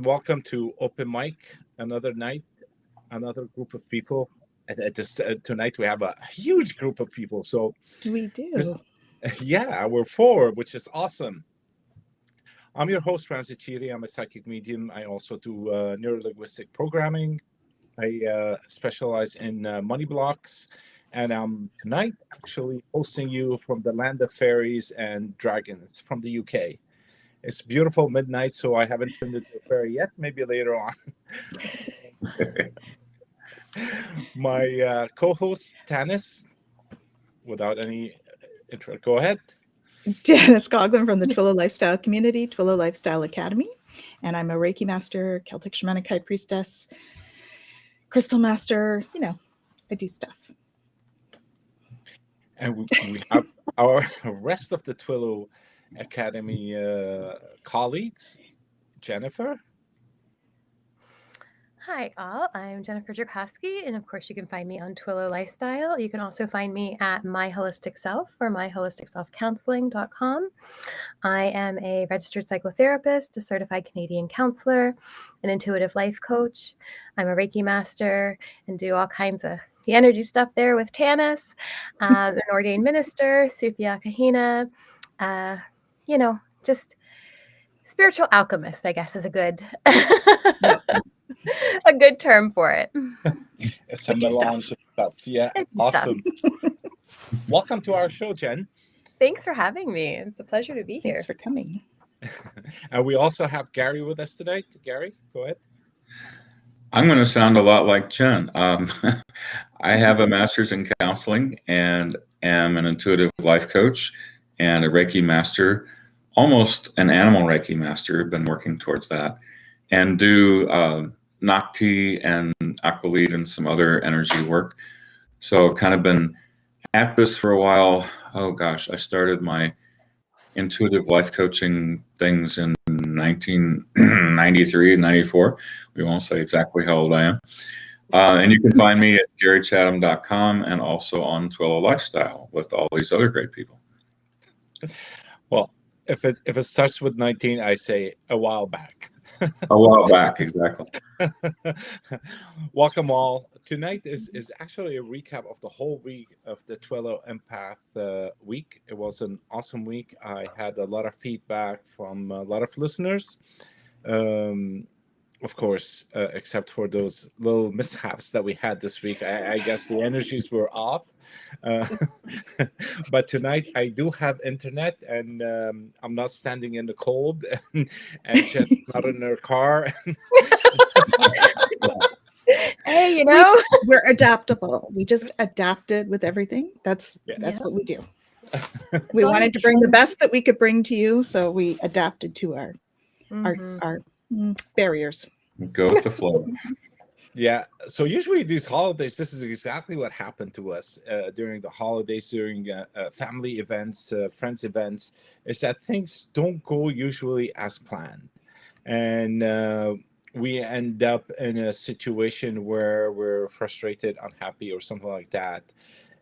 Welcome to Open Mic. Another night, another group of people. Tonight we have a huge group of people. So We this, do. yeah, we're four, which is awesome. I'm your host, Ramsey Chiri. I'm a psychic medium. I also do neurolinguistic programming. I specialize in money blocks, and I'm tonight actually hosting you from the land of fairies and dragons from the UK. It's beautiful midnight, so I haven't turned into a fairy yet. Maybe later on. My co-host Tanis, without any intro, go ahead. Janice Coughlin from the Twillow Lifestyle community, Twillow Lifestyle Academy. And I'm a Reiki master, Celtic shamanic high priestess, crystal master. I do stuff. And we have our rest of the Twillow Academy colleagues. Jennifer. Hi, all. I'm Jennifer Jerkowski, and of course, you can find me on Twillow Lifestyle. You can also find me at My Holistic Self or myholisticselfcounseling.com. I am a registered psychotherapist, a certified Canadian counselor, an intuitive life coach. I'm a Reiki master and do all kinds of the energy stuff there with Tanis, an ordained minister, Sufia Kahina, just spiritual alchemist, I guess, is a good a good term for it. It's a melange of stuff. Yeah, awesome. Welcome to our show, Jen. Thanks for having me. It's a pleasure to be here. Thanks for coming. And we also have Gary with us tonight. Gary, go ahead. I'm going to sound a lot like Jen. I have a master's in counseling and am an intuitive life coach and a Reiki master, almost an animal Reiki master. Been working towards that, and do Nakti and Aqualite and some other energy work. So I've kind of been at this for a while. Oh gosh, I started my intuitive life coaching things in 1993 and 94. We won't say exactly how old I am. And you can find me at garychatham.com and also on Twillow Lifestyle with all these other great people. Well, if it starts with 19, I say a while back. A while back, exactly. Welcome all. Tonight is actually a recap of the whole week of the Twillow Empath week. It was an awesome week. I had a lot of feedback from a lot of listeners. Of course, except for those little mishaps that we had this week. I guess the energies were off. But tonight I do have internet, and I'm not standing in the cold, and Jen's not in her car. Hey, we're adaptable. We just adapted with everything. That's what we do. We wanted to bring the best that we could bring to you, so we adapted to our barriers. Go with the flow. Yeah. So usually these holidays, this is exactly what happened to us during the holidays, during family events, friends events, is that things don't go usually as planned. And we end up in a situation where we're frustrated, unhappy, or something like that.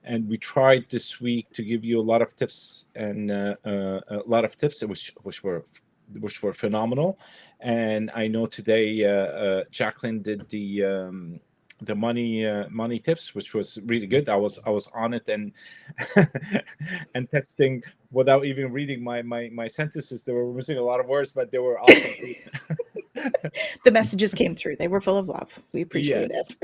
And we tried this week to give you a lot of tips and which were phenomenal. And I know today Jacqueline did the money tips, which was really good. I was on it and and texting without even reading my sentences. They were missing a lot of words, but they were awesome. The messages came through. They were full of love. We appreciate it.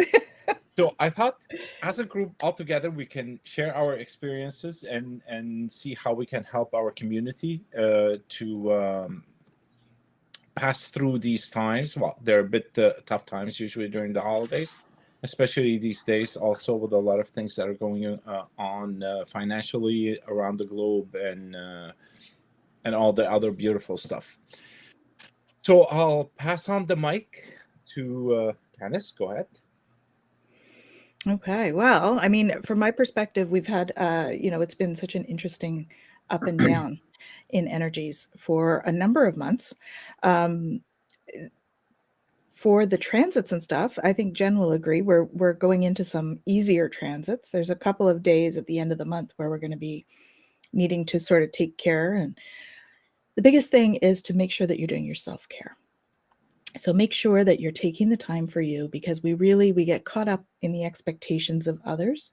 So I thought, as a group all together, we can share our experiences and see how we can help our community to pass through these times. Well, they're a bit tough times usually during the holidays, especially these days. Also, with a lot of things that are going on financially around the globe and all the other beautiful stuff. So I'll pass on the mic to Tanis. Go ahead. Okay. Well, I mean, from my perspective, we've had, it's been such an interesting up and down in energies for a number of months. For the transits and stuff, I think Jen will agree. We're going into some easier transits. There's a couple of days at the end of the month where we're going to be needing to sort of take care. And the biggest thing is to make sure that you're doing your self-care. So make sure that you're taking the time for you, because we get caught up in the expectations of others,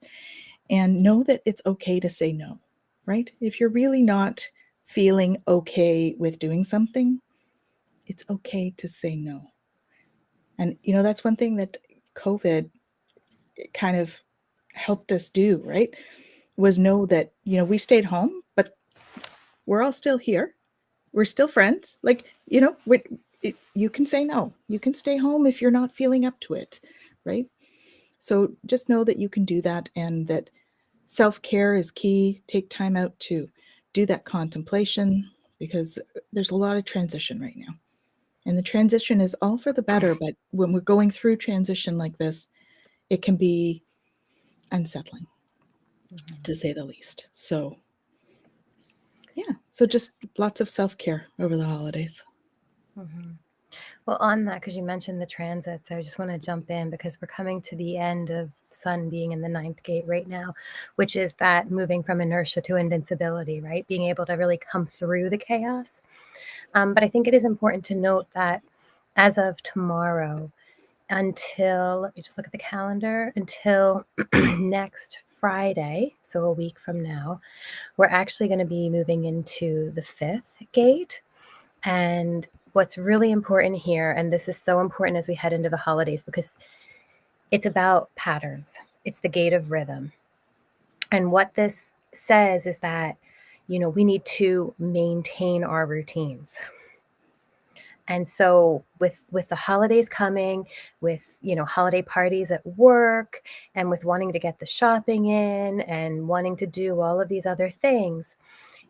and know that it's okay to say no, right? If you're really not feeling okay with doing something, it's okay to say no. And, that's one thing that COVID kind of helped us do, right? Was know that, we stayed home, but we're all still here. We're still friends. Like, you can say no. You can stay home if you're not feeling up to it, right? So just know that you can do that, and that self-care is key. Take time out to do that contemplation, because there's a lot of transition right now. And the transition is all for the better, but when we're going through transition like this, it can be unsettling, to say the least. So, yeah. So just lots of self-care over the holidays. Mm-hmm. Well, on that, because you mentioned the transits, I just want to jump in, because we're coming to the end of Sun being in the 9th gate right now, which is that moving from inertia to invincibility, right? Being able to really come through the chaos. But I think it is important to note that as of tomorrow, until, let me just look at the calendar, until next Friday, so a week from now, we're actually going to be moving into the 5th gate. And what's really important here, and this is so important as we head into the holidays, because it's about patterns. It's the gate of rhythm. And what this says is that, we need to maintain our routines. And so with the holidays coming, with, holiday parties at work, and with wanting to get the shopping in and wanting to do all of these other things,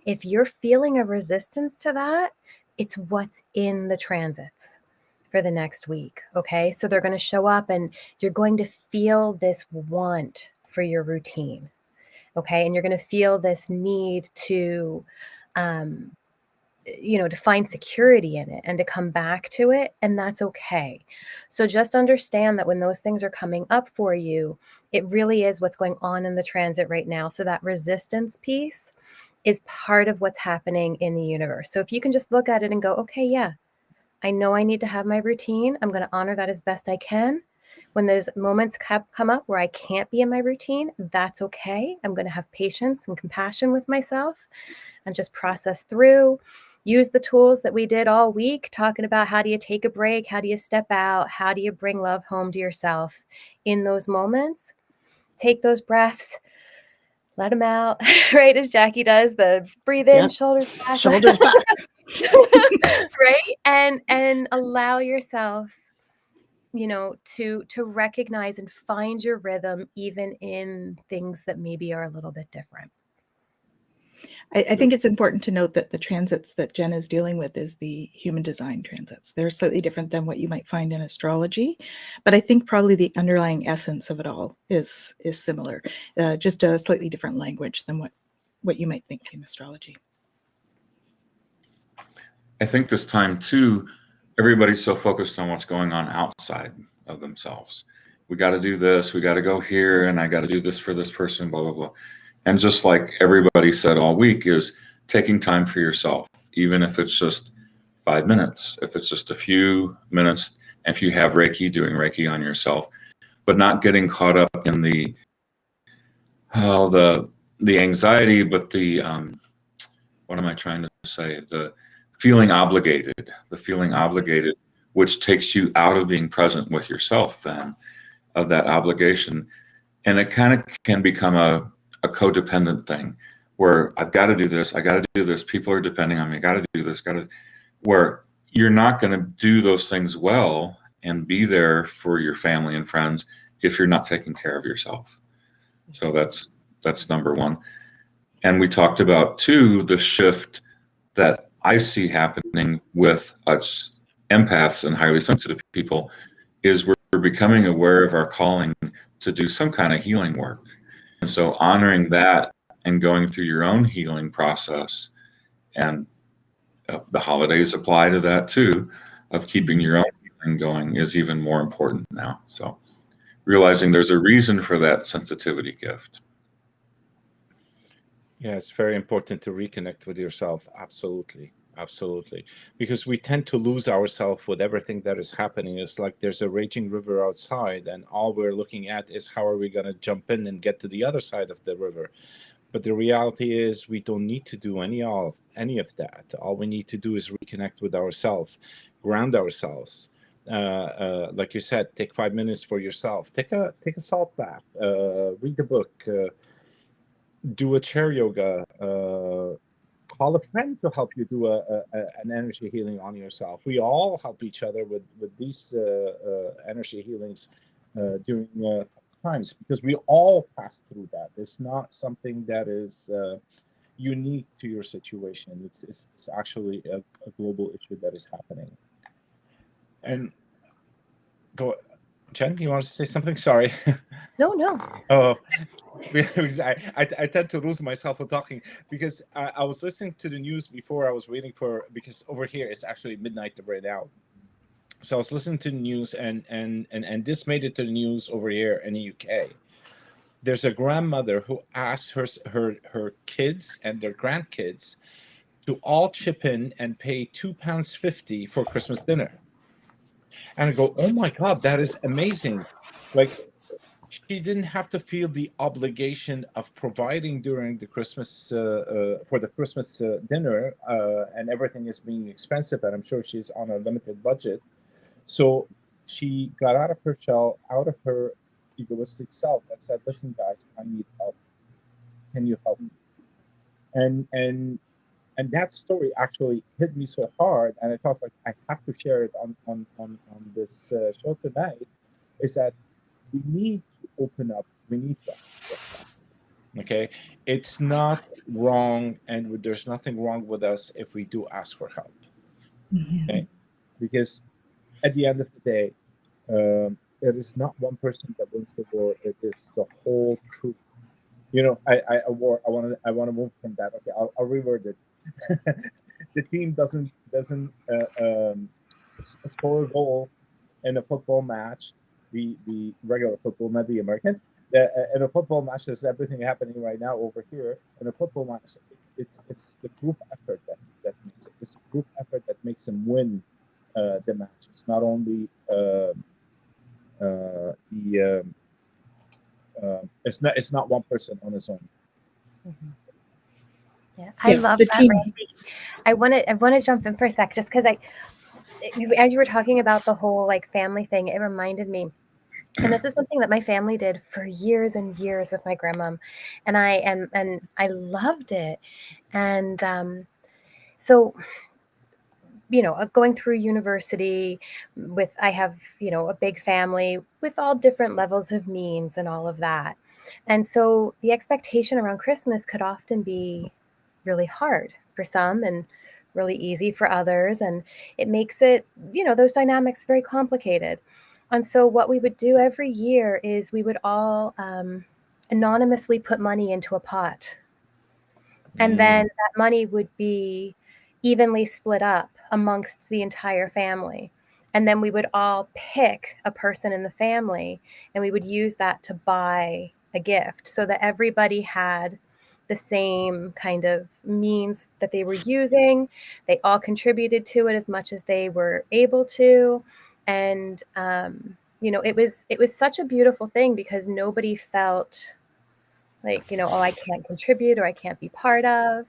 if you're feeling a resistance to that, it's what's in the transits for the next week. Okay. So they're going to show up, and you're going to feel this want for your routine. Okay. And you're going to feel this need to, to find security in it and to come back to it. And that's okay. So just understand that when those things are coming up for you, it really is what's going on in the transit right now. So that resistance piece is part of what's happening in the universe. So if you can just look at it and go, okay, yeah, I know I need to have my routine. I'm going to honor that as best I can. When those moments come up where I can't be in my routine, that's okay. I'm going to have patience and compassion with myself and just process through. Use the tools that we did all week, talking about how do you take a break? How do you step out? How do you bring love home to yourself in those moments? Take those breaths. Let them out, right? As Jackie does, the breathe in, shoulders back. Shoulders back. Right? And allow yourself, to recognize and find your rhythm, even in things that maybe are a little bit different. I think it's important to note that the transits that Jen is dealing with is the human design transits. They're slightly different than what you might find in astrology, but I think probably the underlying essence of it all is similar, just a slightly different language than what you might think in astrology. I think this time too, everybody's so focused on what's going on outside of themselves. We got to do this, we got to go here, and I got to do this for this person, blah, blah, blah. And just like everybody said all week, is taking time for yourself, even if it's just 5 minutes, if it's just a few minutes, if you have Reiki, doing Reiki on yourself, but not getting caught up in the anxiety, but the, what am I trying to say? The feeling obligated, which takes you out of being present with yourself then, of that obligation. And it kind of can become a codependent thing where I've got to do this, I got to do this, people are depending on me, got to do this, where you're not going to do those things well and be there for your family and friends if you're not taking care of yourself. So that's number one. And we talked about too, the shift that I see happening with us empaths and highly sensitive people is we're becoming aware of our calling to do some kind of healing work. And so honoring that and going through your own healing process, and the holidays apply to that too, of keeping your own healing going is even more important now. So realizing there's a reason for that sensitivity gift. Yeah, it's very important to reconnect with yourself. Absolutely. Absolutely. Because we tend to lose ourselves with everything that is happening. It's like there's a raging river outside, and all we're looking at is how are we going to jump in and get to the other side of the river. But the reality is we don't need to do any of that. All we need to do is reconnect with ourselves, ground ourselves. Like you said, take 5 minutes for yourself. Take a salt bath. Read a book. Do a chair yoga. Call a friend to help you do an energy healing on yourself. We all help each other with these energy healings during times, because we all pass through that. It's not something that is unique to your situation. It's actually a global issue that is happening. And go, Jen, you want to say something? Sorry. No. Oh, because I tend to lose myself when talking, because I was listening to the news before. I was waiting for, because over here it's actually midnight right now. So I was listening to the news, and this made it to the news over here in the UK. There's a grandmother who asked her kids and their grandkids to all chip in and pay £2.50 for Christmas dinner. And I go, oh my God, that is amazing. Like, she didn't have to feel the obligation of providing during the Christmas for the Christmas dinner, and everything is being expensive, and I'm sure she's on a limited budget. So she got out of her shell, out of her egoistic self, and said, "Listen, guys, I need help. Can you help me?" And that story actually hit me so hard, and I thought, like, I have to share it on this show tonight. Is that we need to open up. We need to ask. Okay, it's not wrong, and there's nothing wrong with us if we do ask for help. Okay, because at the end of the day, it is not one person that wins the war. It is the whole troop. You know, I want to move from that. Okay, I'll reword it. The team doesn't score a goal in a football match. The regular football, not the American. In a football match, there's everything happening right now over here. In a football match, it's the group effort that makes it. It's the group effort that makes them win the match. It's not only it's not one person on his own. Mm-hmm. Yeah, I love the that, team. Randy. I want to jump in for a sec, just because as you were talking about the whole like family thing, it reminded me, and this is something that my family did for years and years with my grandmom, and I loved it, and so, you know, going through university I have, you know, a big family with all different levels of means and all of that, and so the expectation around Christmas could often be really hard for some and really easy for others. And it makes it, you know, those dynamics very complicated. And so what we would do every year is we would all anonymously put money into a pot. And then that money would be evenly split up amongst the entire family. And then we would all pick a person in the family, and we would use that to buy a gift so that everybody had the same kind of means that they were using. They all contributed to it as much as they were able to. And, you know, it was such a beautiful thing, because nobody felt like, you know, oh, I can't contribute or I can't be part of.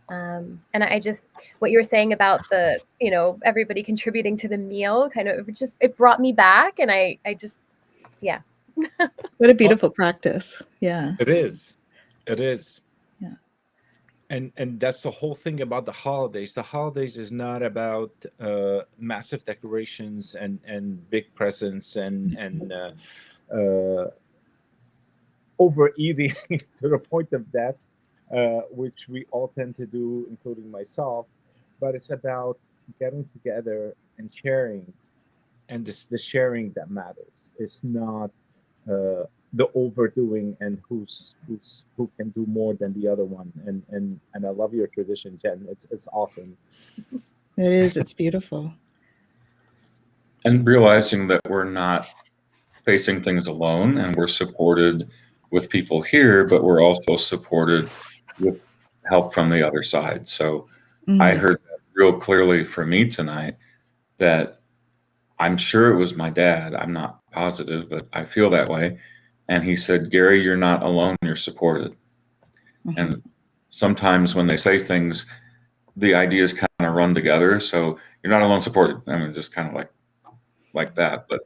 And I just, what you were saying about the, you know, everybody contributing to the meal, kind of just, it brought me back. And I just, yeah. What a beautiful practice. Yeah. It is. Yeah. And that's the whole thing about the holidays. The holidays is not about massive decorations and big presents and overeating to the point of death, which we all tend to do, including myself. But it's about getting together and sharing, and the sharing that matters. It's not the overdoing and who can do more than the other one. And I love your tradition, Jen. It's awesome. It is. It's beautiful. And realizing that we're not facing things alone, and we're supported with people here, but we're also supported with help from the other side. So I heard that real clearly for me tonight that I'm sure it was my dad. I'm not positive, but I feel that way. And he said, Gary, you're not alone. You're supported. Mhm. And sometimes when they say things, the ideas kind of run together. So you're not alone, supported. I mean, just kind of like that. But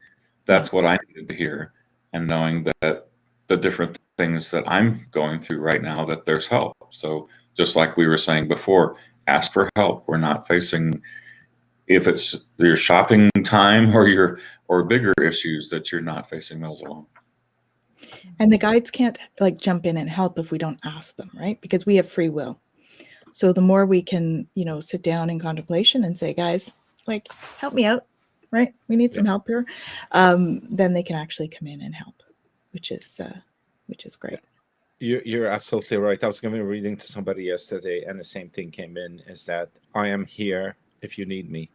that's what I needed to hear. And knowing that the different things that I'm going through right now, that there's help. So just like we were saying before, ask for help. We're not facing, if it's your shopping time or bigger issues, that you're not facing those alone. And the guides can't like jump in and help if we don't ask them, right? Because we have free will. So the more we can, sit down in contemplation and say, guys, like, help me out, right? We need some help here. Then they can actually come in and help, which is great. You're absolutely right. I was giving a reading to somebody yesterday, and the same thing came in, is that I am here if you need me.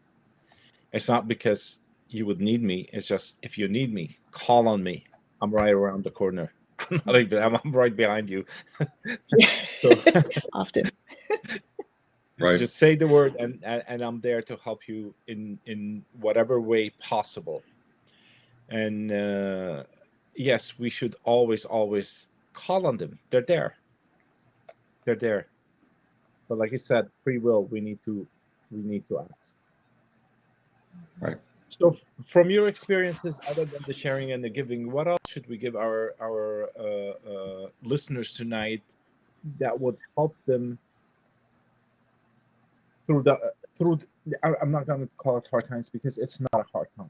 It's not because you would need me. It's just, if you need me, call on me. I'm right around the corner. I'm right behind you. So Often. Right. just say the word, and I'm there to help you in whatever way possible. And yes, we should always call on them. They're there. But like you said, free will, we need to ask. Right. So from your experiences, other than the sharing and the giving, what else should we give our listeners tonight that would help them through I'm not going to call it hard times, because it's not a hard time.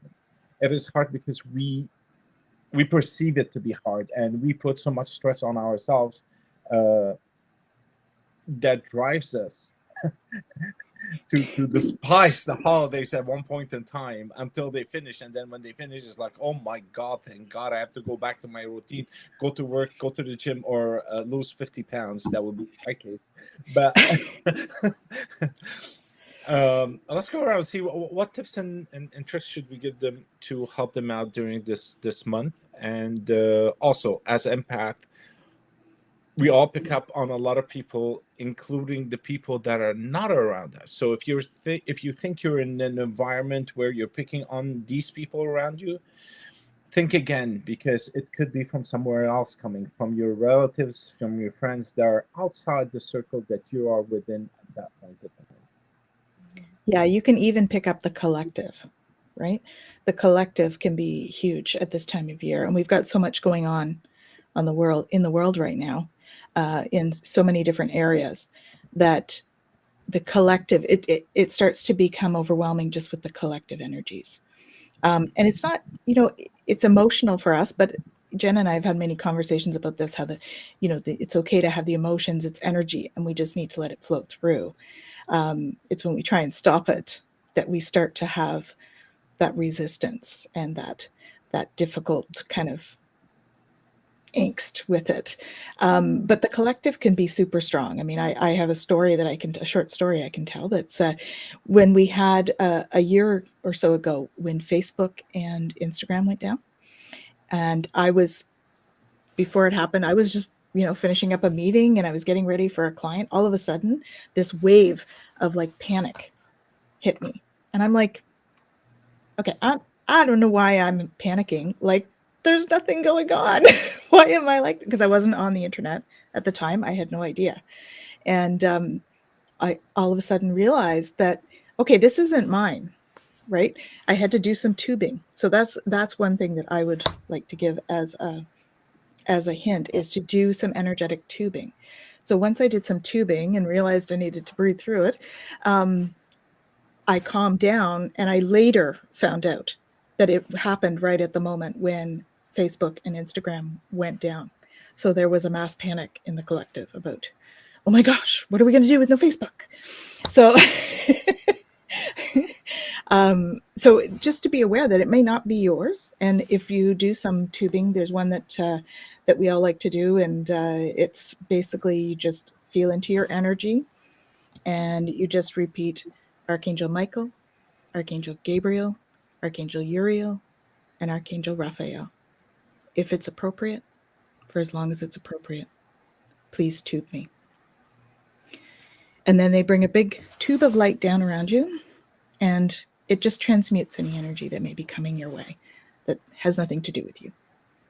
It is hard because we perceive it to be hard, and we put so much stress on ourselves that drives us to despise the holidays at one point in time until they finish. And then when they finish, it's like, oh my God, thank God I have to go back to my routine, go to work, go to the gym, or lose 50 pounds. That would be my case. But let's go around and see what tips and tricks should we give them to help them out during this month. And also, as empath, we all pick up on a lot of people, including the people that are not around us. So if you think you're in an environment where you're picking on these people around you, think again, because it could be from somewhere else, coming from your relatives, from your friends that are outside the circle that you are within at that point of time. Yeah, you can even pick up the collective, right? The collective can be huge at this time of year, and we've got so much going on in the world right now, in so many different areas, that the collective, it starts to become overwhelming just with the collective energies. And it's not, it's emotional for us, but Jen and I have had many conversations about this, how it's okay to have the emotions, it's energy, and we just need to let it flow through. It's when we try and stop it that we start to have that resistance and that difficult kind of angst with it. But the collective can be super strong. I mean, I have a short story I can tell. That's when we had a year or so ago, when Facebook and Instagram went down, and before it happened, I was just finishing up a meeting, and I was getting ready for a client. All of a sudden, this wave of like panic hit me, and I'm like, okay, I don't know why I'm panicking. Like, there's nothing going on. Why am I like, because I wasn't on the internet at the time. I had no idea. And I all of a sudden realized that, okay, this isn't mine, right? I had to do some tubing. So that's one thing that I would like to give as a hint, is to do some energetic tubing. So once I did some tubing and realized I needed to breathe through it, I calmed down, and I later found out that it happened right at the moment when Facebook and Instagram went down. So there was a mass panic in the collective about, oh my gosh, what are we going to do with no Facebook? So, so just to be aware that it may not be yours. And if you do some tubing, there's one that we all like to do. And it's basically, you just feel into your energy, and you just repeat Archangel Michael, Archangel Gabriel, Archangel Uriel, and Archangel Raphael. If it's appropriate, for as long as it's appropriate, please tube me. And then they bring a big tube of light down around you, and it just transmutes any energy that may be coming your way that has nothing to do with you.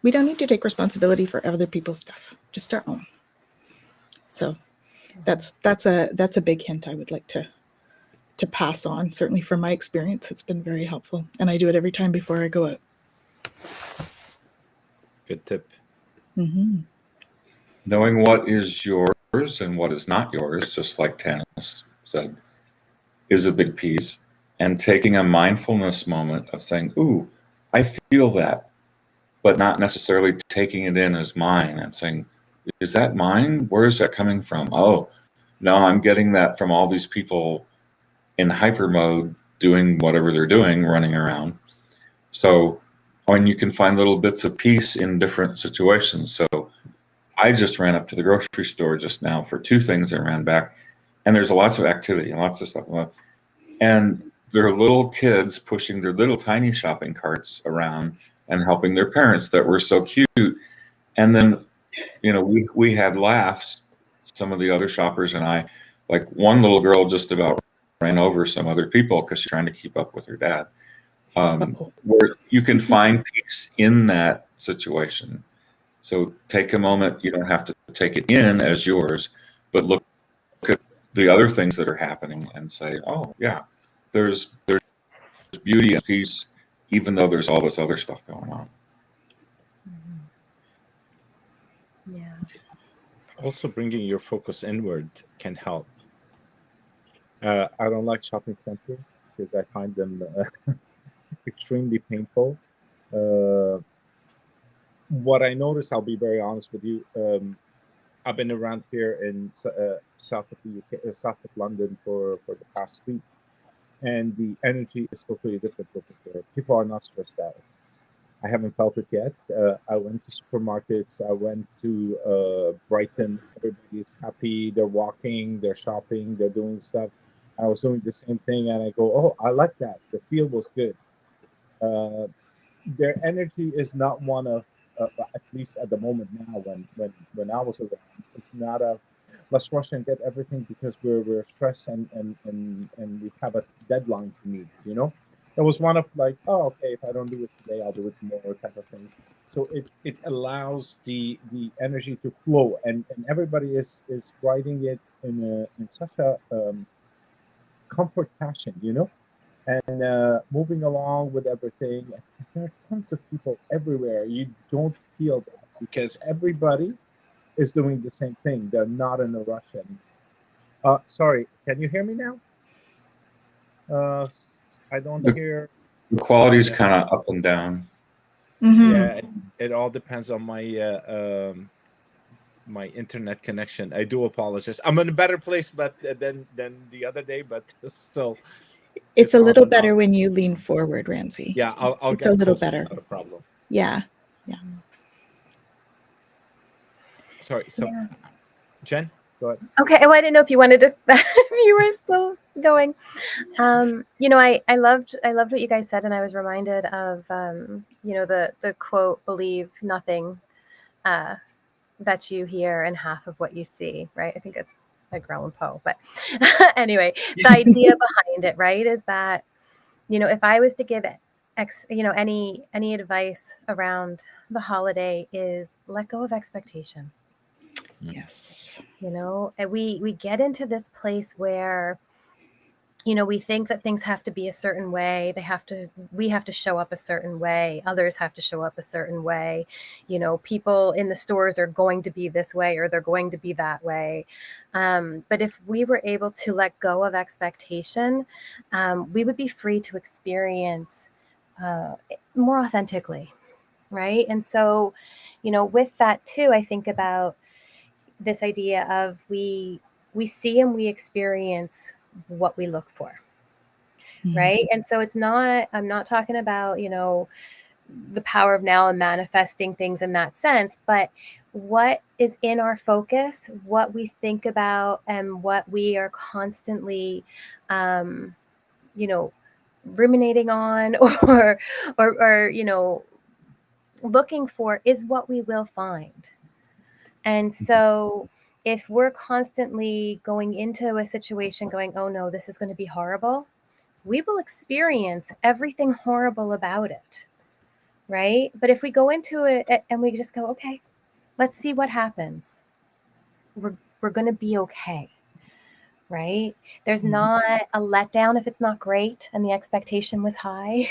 We don't need to take responsibility for other people's stuff, just our own. So that's a big hint I would like to pass on. Certainly from my experience, it's been very helpful. And I do it every time before I go out. Good tip. Mm-hmm. Knowing what is yours and what is not yours, just like Tanis said, is a big piece. And taking a mindfulness moment of saying, ooh, I feel that, but not necessarily taking it in as mine and saying, is that mine? Where is that coming from? Oh, no, I'm getting that from all these people in hyper mode doing whatever they're doing, running around. So when you can find little bits of peace in different situations. So I just ran up to the grocery store just now for 2 things and ran back. And there's lots of activity and lots of stuff. And there are little kids pushing their little tiny shopping carts around and helping their parents that were so cute. And then, you know, we had laughs, some of the other shoppers and I, like one little girl just about ran over some other people because she's trying to keep up with her dad. Where you can find peace in that situation. So take a moment. You don't have to take it in as yours, but look at the other things that are happening and say, oh yeah, there's beauty and peace, even though there's all this other stuff going on. Yeah. Also, bringing your focus inward can help. I don't like shopping centers because I find them extremely painful. What I notice, I'll be very honest with you, I've been around here in south of the UK, south of London for the past week, and the energy is totally different over there. People are not stressed out. I haven't felt it yet. I went to supermarkets. I went to Brighton. Everybody's happy. They're walking. They're shopping. They're doing stuff. I was doing the same thing, and I go, "Oh, I like that. The feel was good." Their energy is not one of, at least at the moment now, when I was around, it's not a let's rush and get everything because we're stressed and we have a deadline to meet. You know, it was one of like, oh, okay, if I don't do it today, I'll do it tomorrow, type of thing. So it allows the energy to flow, and everybody is riding it in such a comfort passion, you know, and moving along with everything. There are tons of people everywhere. You don't feel that because everybody is doing the same thing. They're not in a rush. And sorry, can you hear me now? I don't hear. The quality is kind of up and down. Mm-hmm. Yeah, it all depends on my my internet connection. I do apologize. I'm in a better place, but than the other day, but still. It's a little better when you lean forward, Ramsey. Yeah, I'll it's get a little closer, better. Not a problem. Yeah. Sorry. So, Yeah. Jen, go ahead. Okay. Well, I didn't know if you wanted to, if you were still going. You know, I loved what you guys said, and I was reminded of, you know, the quote, "Believe nothing that you hear and half of what you see." Right? I think it's Edgar Allan Poe, but anyway, the idea behind it, right, is that, you know, if I was to give you know, any advice around the holiday, is let go of expectation. Yes. You know, and we get into this place where, you know, we think that things have to be a certain way. We have to show up a certain way. Others have to show up a certain way. You know, people in the stores are going to be this way or they're going to be that way. But if we were able to let go of expectation, we would be free to experience more authentically. Right. And so, you know, with that too, I think about this idea of we see and we experience what we look for. Right. And so I'm not talking about, you know, the power of now and manifesting things in that sense, but what is in our focus, what we think about, and what we are constantly, you know, ruminating on or, you know, looking for is what we will find. And so if we're constantly going into a situation going, oh no, this is going to be horrible, we will experience everything horrible about it, right? But if we go into it and we just go, okay, let's see what happens, we're going to be okay, right? There's not a letdown if it's not great and the expectation was high.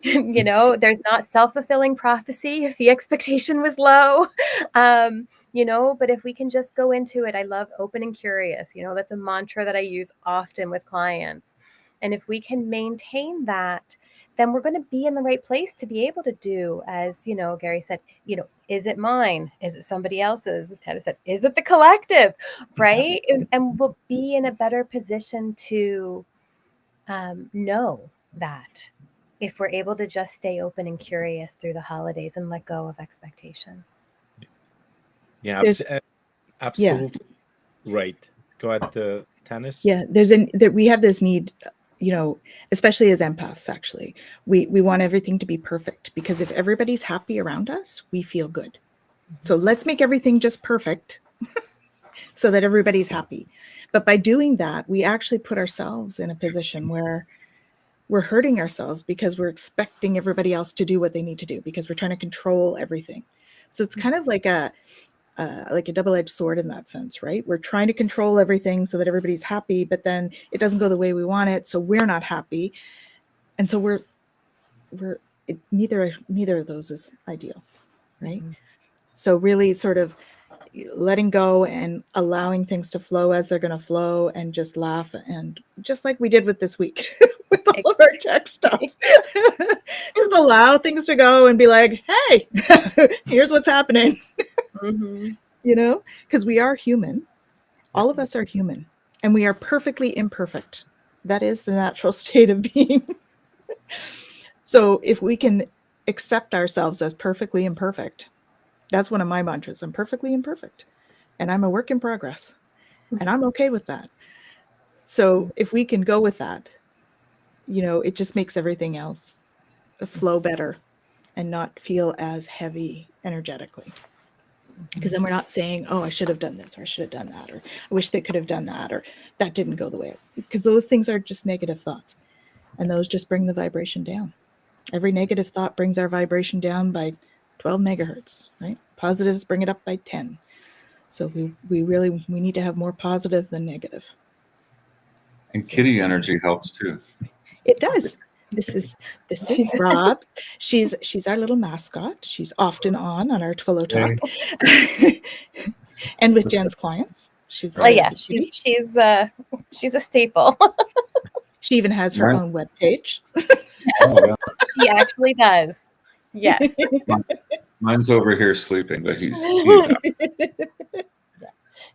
There's not self-fulfilling prophecy if the expectation was low. But if we can just go into it, I love open and curious. That's a mantra that I use often with clients. And if we can maintain that, then we're going to be in the right place to be able to do, as Gary said, is it mine? Is it somebody else's? As Tana said, is it the collective? Right? And we'll be in a better position to know that if we're able to just stay open and curious through the holidays and let go of expectation. Yeah, absolutely right. Go ahead, Tanis. Yeah, we have this need, especially as empaths, actually. We want everything to be perfect, because if everybody's happy around us, we feel good. So let's make everything just perfect so that everybody's happy. But by doing that, we actually put ourselves in a position where we're hurting ourselves, because we're expecting everybody else to do what they need to do, because we're trying to control everything. So it's kind of like a double-edged sword in that sense, right? We're trying to control everything so that everybody's happy, but then it doesn't go the way we want it, so we're not happy, and so neither of those is ideal, right? So really sort of letting go and allowing things to flow as they're going to flow, and just laugh, and just like we did with this week with all of our tech stuff, just allow things to go and be like, hey, here's what's happening. Because we are human. All of us are human, and we are perfectly imperfect. That is the natural state of being. So if we can accept ourselves as perfectly imperfect, that's one of my mantras. I'm perfectly imperfect, and I'm a work in progress, and I'm okay with that. So if we can go with that, it just makes everything else flow better and not feel as heavy energetically. Because then we're not saying, oh, I should have done this, or I should have done that, or I wish they could have done that, or that didn't go the way. Because those things are just negative thoughts, and those just bring the vibration down. Every negative thought brings our vibration down by 12 megahertz, right? Positives bring it up by 10. So we need to have more positive than negative. And kitty energy helps too. It does. This is Rob's. She's our little mascot. She's often on our Twillow Talk, and with Jen's clients. She's she's a staple. She even has her own webpage. Oh, yeah. She actually does. Yes. Mine's over here sleeping, but he's out.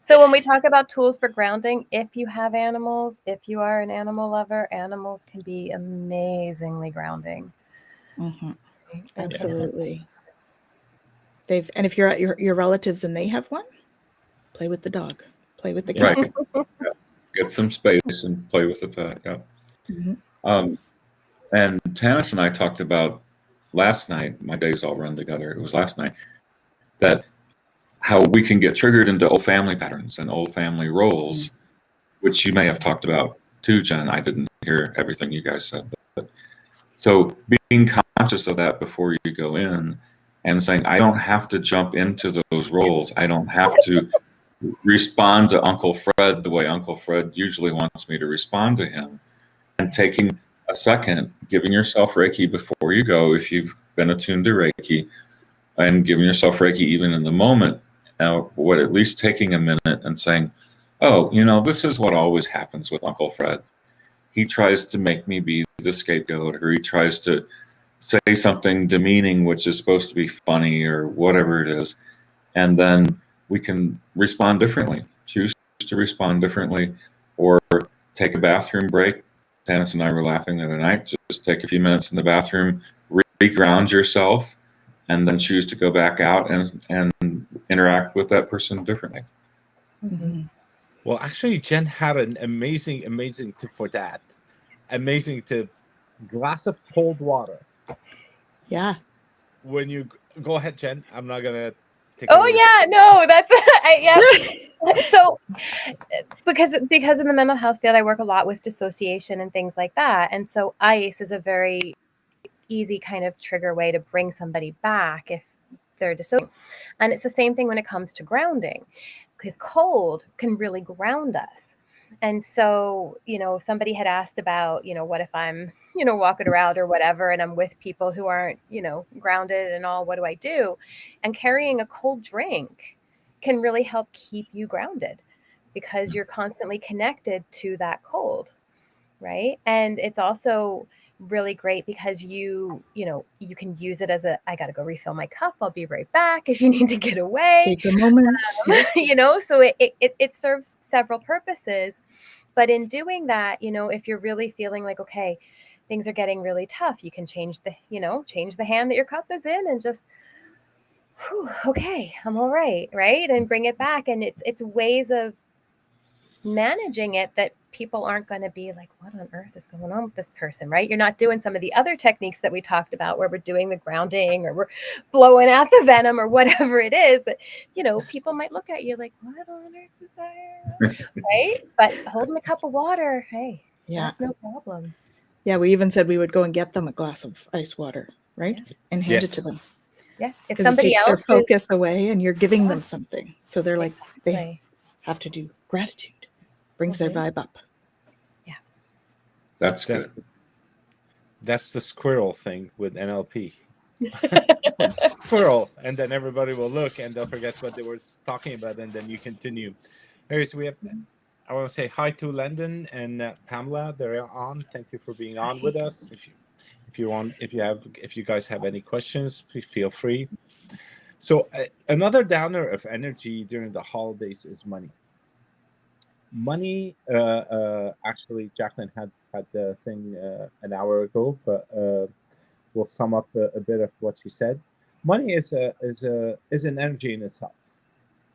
So when we talk about tools for grounding, if you have animals, if you are an animal lover, animals can be amazingly grounding. Absolutely. And if you're at your relatives and they have one, play with the dog, play with the cat. Right. Yeah. Get some space and play with the pet. Yeah. And Tanis and I talked about last night, my days all run together, it was last night, that how we can get triggered into old family patterns and old family roles, which you may have talked about too, Jen. I didn't hear everything you guys said. But so being conscious of that before you go in, and saying, I don't have to jump into those roles. I don't have to respond to Uncle Fred the way Uncle Fred usually wants me to respond to him. And taking a second, giving yourself Reiki before you go, if you've been attuned to Reiki, and giving yourself Reiki even in the moment, at least taking a minute and saying, oh, this is what always happens with Uncle Fred. He tries to make me be the scapegoat, or he tries to say something demeaning, which is supposed to be funny or whatever it is. And then we can respond differently, choose to respond differently, or take a bathroom break. Tanis and I were laughing the other night. Just take a few minutes in the bathroom, re-ground yourself, and then choose to go back out and interact with that person differently. Well, actually, Jen had an amazing tip for that. Amazing tip. Glass of cold water. Yeah. When you go ahead, Jen, I'm not gonna Take it Oh away. yeah, no, that's yeah. So because in the mental health field, I work a lot with dissociation and things like that, and so ice is a very easy kind of trigger way to bring somebody back if they're dissociating. And it's the same thing when it comes to grounding, because cold can really ground us. And so, somebody had asked about, what if I'm, walking around or whatever, and I'm with people who aren't, grounded and all, what do I do? And carrying a cold drink can really help keep you grounded because you're constantly connected to that cold, right? And it's also really great because you can use it as I got to go refill my cup. I'll be right back if you need to get away. Take a moment. So it serves several purposes. But in doing that, if you're really feeling like, okay, things are getting really tough, you can change the hand that your cup is in and just, whew, okay, I'm all right, right? And bring it back. And it's ways of managing it that people aren't going to be like, what on earth is going on with this person, right? You're not doing some of the other techniques that we talked about where we're doing the grounding or we're blowing out the venom or whatever it is that, people might look at you like, what on earth is that? Right? But holding a cup of water, hey, Yeah. that's no problem. Yeah, we even said we would go and get them a glass of ice water, right? And hand it to them. Yeah. If Because it somebody takes their else focus away and you're giving them something. So they're like, they Exactly. have to do gratitude. Brings their vibe up. That's good. That's the squirrel thing with NLP. Squirrel, and then everybody will look and they'll forget what they were talking about, and then you continue. Anyway, so I want to say hi to Landon and Pamela. They're on. Thank you for being on with us. If you guys have any questions, please feel free. So another downer of energy during the holidays is money. Money, actually, Jacqueline had the thing an hour ago, but we'll sum up a bit of what she said. Money is an energy in itself.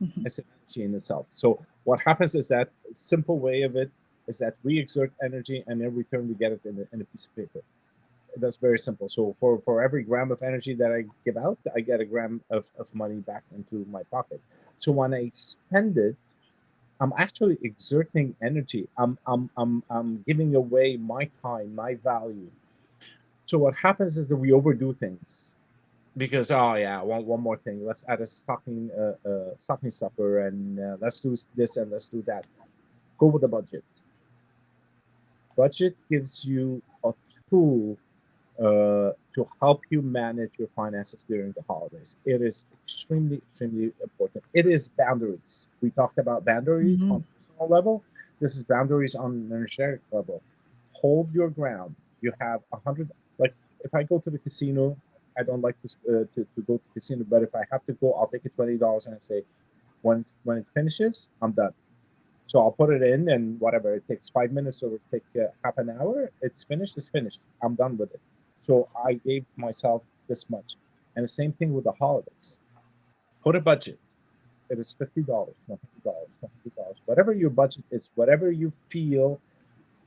Mhm. It's an energy in itself. So what happens is that a simple way of it is that we exert energy, and in return we get it in a piece of paper. That's very simple. So for every gram of energy that I give out, I get a gram of money back into my pocket. So when I spend it, I'm actually exerting energy. I'm giving away my time, my value. So what happens is that we overdo things because one more thing. Let's add a stocking stuffer, and let's do this and let's do that. Go with the budget. Budget gives you a tool to help you manage your finances during the holidays. It is extremely, extremely important. It is boundaries. We talked about boundaries on a personal level. This is boundaries on an energetic level. Hold your ground. You have 100. Like if I go to the casino, I don't like to go to the casino, but if I have to go, I'll take a $20 and I say, when it finishes, I'm done. So I'll put it in, and whatever it takes, 5 minutes or it takes half an hour. It's finished. It's finished. I'm done with it. So I gave myself this much. And the same thing with the holidays. Put a budget. It is $50, not $50, whatever your budget is, whatever you feel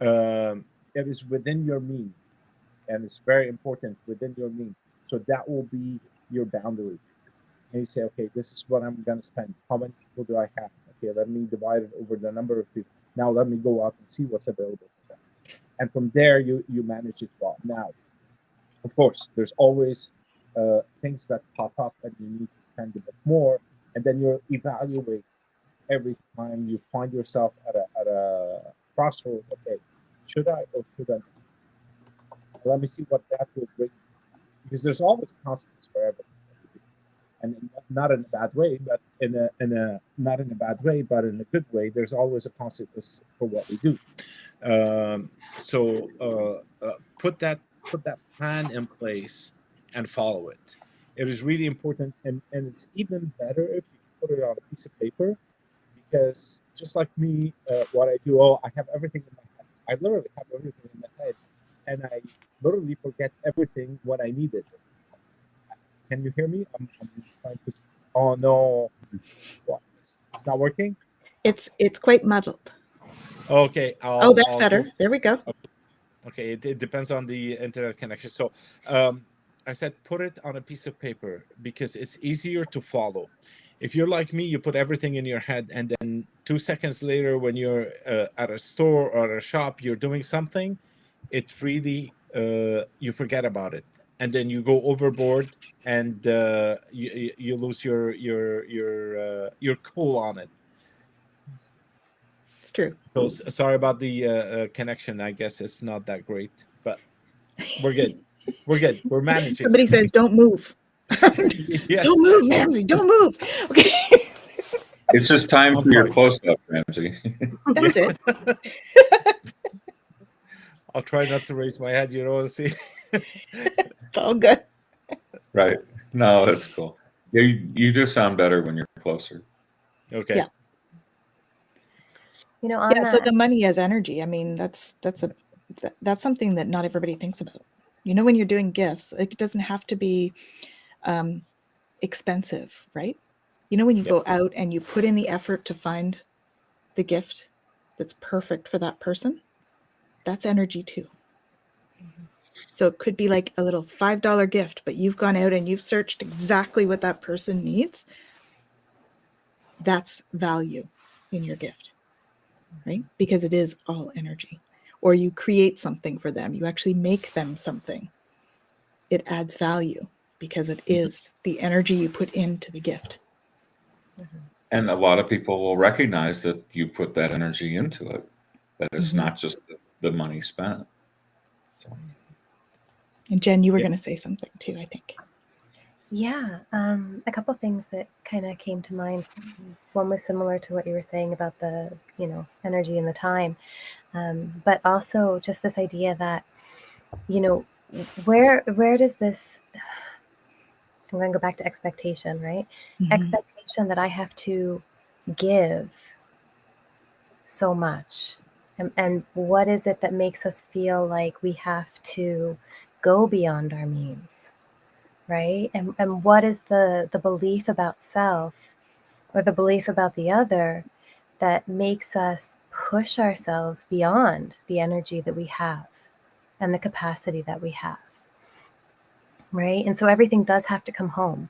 it is within your means, and it's very important within your means. So that will be your boundary. And you say, okay, this is what I'm going to spend. How many people do I have? Okay, let me divide it over the number of people. Now let me go out and see what's available for them. And from there, you manage it well. Now, of course, there's always things that pop up and you need to spend a bit more. And then you evaluate every time you find yourself at a crossroad. Okay, should I or should I not? Let me see what that will bring. Because there's always consequences for everything. And not in a bad way, but in a not in a bad way, but in a good way. There's always a consequence for what we do. So put that plan in place and follow it. It is really important, and it's even better if you put it on a piece of paper, because just like me, what I do, I have everything in my head. I literally have everything in my head, and I literally forget everything when I need it. Can you hear me? I'm trying to. Oh no! What? It's not working. It's quite muddled. Okay. That's better. There we go. Okay. It depends on the internet connection. So, I said put it on a piece of paper because it's easier to follow. If you're like me, you put everything in your head, and then 2 seconds later, when you're at a store or a shop, you're doing something, it really you forget about it, and then you go overboard, and you lose your cool on it. It's true. So sorry about the connection. I guess it's not that great, but we're good. We're good. We're managing. Somebody says, "Don't move." Yes. Don't move, Ramsey. Don't move. Okay, It's just time On for your point. close-up, Ramsey. that's it. I'll try not to raise my head. You know, see. It's all good. Right. No, that's cool. Yeah, you do sound better when you're closer. Okay. Yeah. You know, on Yeah. So that, the money as energy. I mean, that's something that not everybody thinks about. You know, when you're doing gifts, it doesn't have to be expensive, right? You know, when you go out and you put in the effort to find the gift that's perfect for that person, that's energy too. So it could be like a little $5 gift, but you've gone out and you've searched exactly what that person needs. That's value in your gift, right? Because it is all energy. Or you create something for them. You actually make them something. It adds value because it is the energy you put into the gift. And a lot of people will recognize that you put that energy into it, that it's not just the money spent. So. And Jen, you were going to say something too, I think. yeah, a couple things that kind of came to mind. One was similar to what you were saying about the, energy and the time, but also just this idea that, where does this? I'm going to go back to expectation, right? Expectation that I have to give so much. And what is it that makes us feel like we have to go beyond our means, right? And what is the belief about self or the belief about the other that makes us push ourselves beyond the energy that we have and the capacity that we have, right? And so everything does have to come home.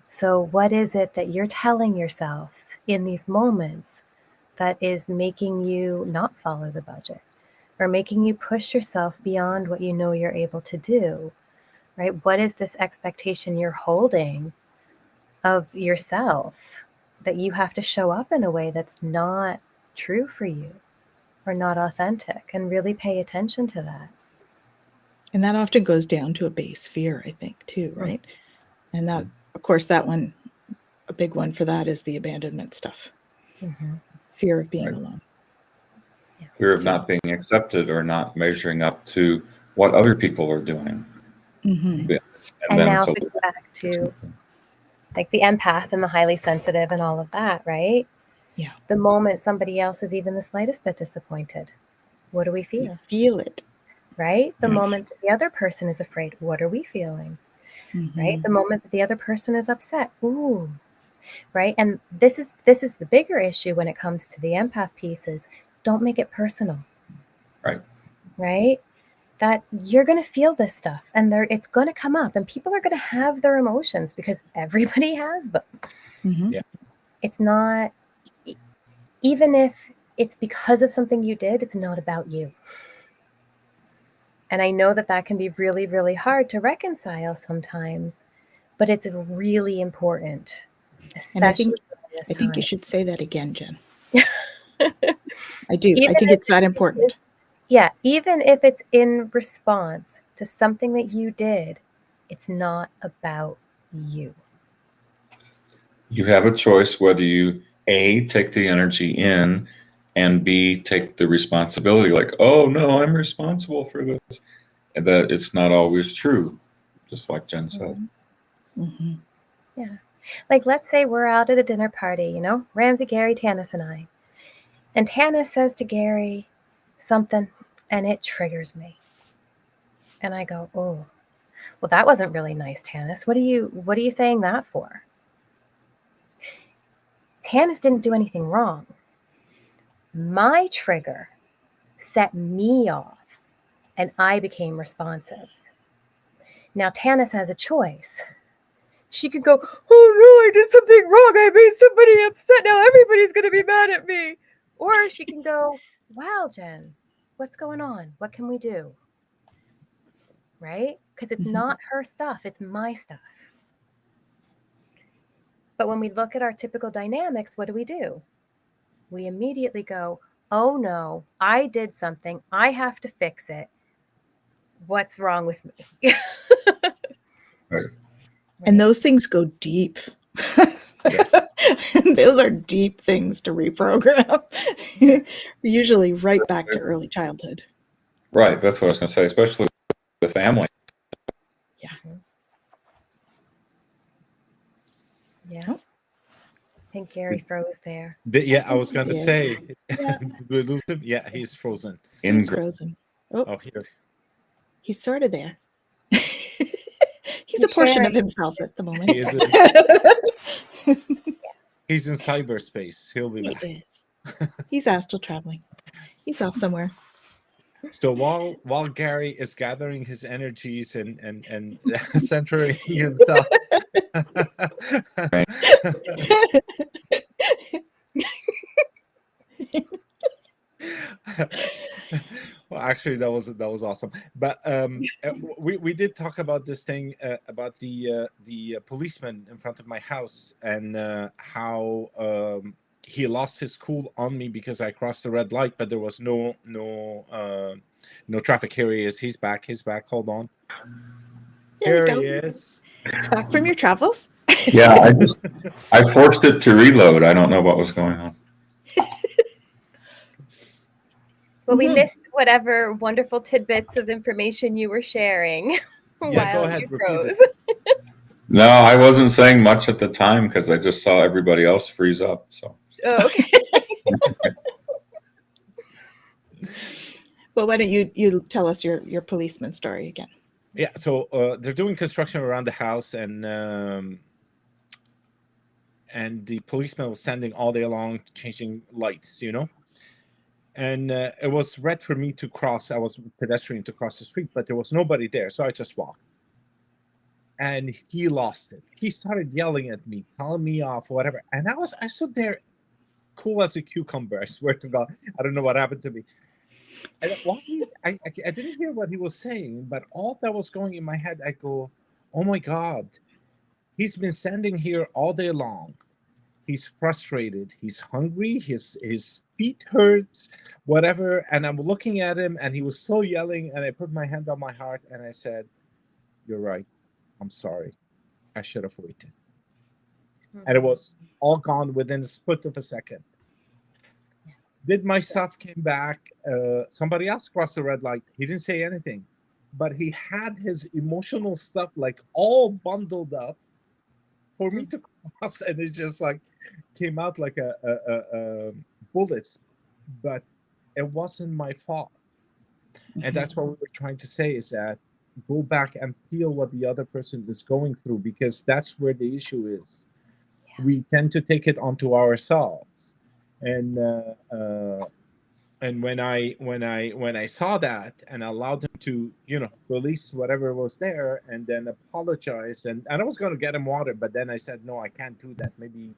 So what is it that you're telling yourself in these moments that is making you not follow the budget or making you push yourself beyond what you know you're able to do, right? What is this expectation you're holding of yourself that you have to show up in a way that's not true for you or not authentic? And really pay attention to that. And that often goes down to a base fear, I think, too, right? And that, of course, that one, a big one for that is the abandonment stuff. Fear of being alone. Fear of not being accepted or not measuring up to what other people are doing. And now if we go back to like the empath and the highly sensitive and all of that, right? Yeah. The moment somebody else is even the slightest bit disappointed, what do we feel? You feel it. Right? The moment that the other person is afraid, what are we feeling? Right? The moment that the other person is upset, ooh, right? And this is the bigger issue when it comes to the empath pieces. Don't make it personal. Right. Right? That you're going to feel this stuff and it's going to come up and people are going to have their emotions because everybody has them. Yeah. It's not, even if it's because of something you did, it's not about you. And I know that can be really, really hard to reconcile sometimes, but it's really important, especially and I think you should say that again, Jen. I do. Even I think it's that important. Yeah, even if it's in response to something that you did, it's not about you. You have a choice whether you A, take the energy in, and B, take the responsibility, like, oh no, I'm responsible for this. And that it's not always true, just like Jen said. Yeah. Like, let's say we're out at a dinner party, Ramsey, Gary, Tanis, and I. And Tanis says to Gary something, and it triggers me. And I go, oh, well, that wasn't really nice, Tanis. What are you saying that for? Tanis didn't do anything wrong. My trigger set me off, and I became responsive. Now, Tanis has a choice. She could go, oh no, I did something wrong. I made somebody upset. Now everybody's going to be mad at me. Or she can go, wow, Jen, what's going on? What can we do? Right? Because it's not her stuff. It's my stuff. But when we look at our typical dynamics, what do? We immediately go, oh no, I did something. I have to fix it. What's wrong with me? Right. And those things go deep. Those are deep things to reprogram. Usually right back to early childhood. Right. That's what I was going to say, especially with family. Yeah. Yeah. I think Gary froze there. Yeah, I was going to Yeah. say, Yeah. did we lose him? Yeah, he's frozen. He's frozen. Oh, here. He's sort of there. He's a portion of himself at the moment. He is he's in cyberspace. He'll be back. He is. He's astral traveling. He's off somewhere. So while Gary is gathering his energies and centering himself. Well, actually, that was awesome. But we did talk about this thing about the policeman in front of my house and how he lost his cool on me because I crossed the red light, but there was no traffic. Here he is. He's back. Hold on. There Here we he go. is. Back from your travels? Yeah, I forced it to reload. I don't know what was going on. Well, we missed whatever wonderful tidbits of information you were sharing Yeah, go while ahead, you repeat froze. it. No, I wasn't saying much at the time because I just saw everybody else freeze up. So. Oh, okay. Well, why don't you tell us your policeman story again? Yeah, so they're doing construction around the house, and the policeman was standing all day long changing lights, and it was red for me to cross. I was pedestrian to cross the street, but there was nobody there, so I just walked. And he lost it. He started yelling at me, telling me off, whatever. And I stood there, cool as a cucumber. I swear to God, I don't know what happened to me. And I didn't hear what he was saying, but all that was going in my head, I go, oh my God, he's been standing here all day long. He's frustrated. He's hungry. His feet hurts, whatever. And I'm looking at him, and he was so yelling. And I put my hand on my heart, and I said, "You're right. I'm sorry. I should have waited." And it was all gone within a split of a second. Did my stuff came back? Somebody else crossed the red light. He didn't say anything, but he had his emotional stuff like all bundled up for me to cross, and it just like came out like a bullets. But it wasn't my fault, and that's what we were trying to say: is that go back and feel what the other person is going through, because that's where the issue is. Yeah. We tend to take it onto ourselves, and when I saw that and allowed him to release whatever was there and then apologize, and I was going to get him water, but then I said no, I can't do that. Maybe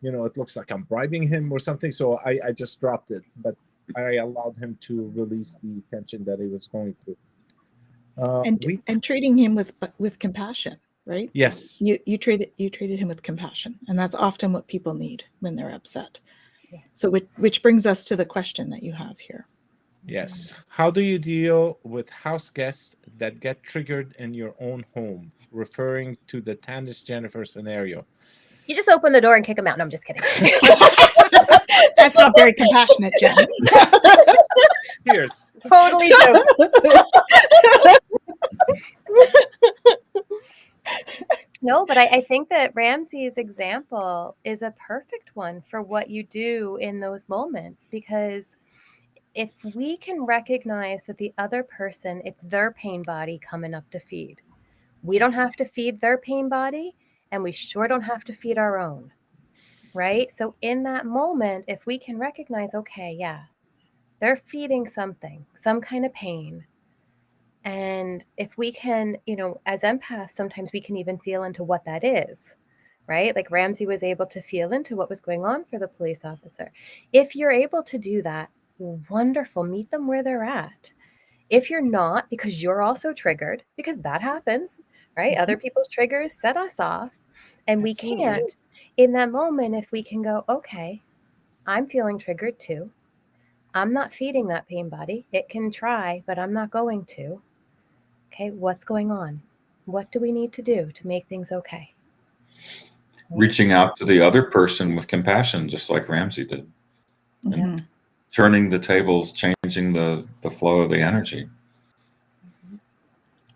it looks like I'm bribing him or something, so I just dropped it. But I allowed him to release the tension that he was going through. And treating him with compassion, right? Yes. You treated him with compassion, and that's often what people need when they're upset. Yeah. So which brings us to the question that you have here. Yes. How do you deal with house guests that get triggered in your own home? Referring to the Tannis Jennifer scenario. You just open the door and kick them out. No, I'm just kidding. That's not very compassionate, Jen. Cheers. Totally joking. No, but I think that Ramsey's example is a perfect one for what you do in those moments, because if we can recognize that the other person, it's their pain body coming up to feed. We don't have to feed their pain body, and we sure don't have to feed our own, right? So in that moment, if we can recognize, okay, yeah, they're feeding something, some kind of pain. And if we can, as empaths, sometimes we can even feel into what that is, right? Like Ramsey was able to feel into what was going on for the police officer. If you're able to do that, wonderful, meet them where they're at. If you're not, because you're also triggered, because that happens, right? Mhm. Other people's triggers set us off, and we Absolutely. can't. In that moment, if we can go, okay, I'm feeling triggered too. I'm not feeding that pain body. It can try, but I'm not going to. Okay, what's going on? What do we need to do to make things okay? Reaching out to the other person with compassion, just like Ramsey did. Mhm. Turning the tables, changing the flow of the energy.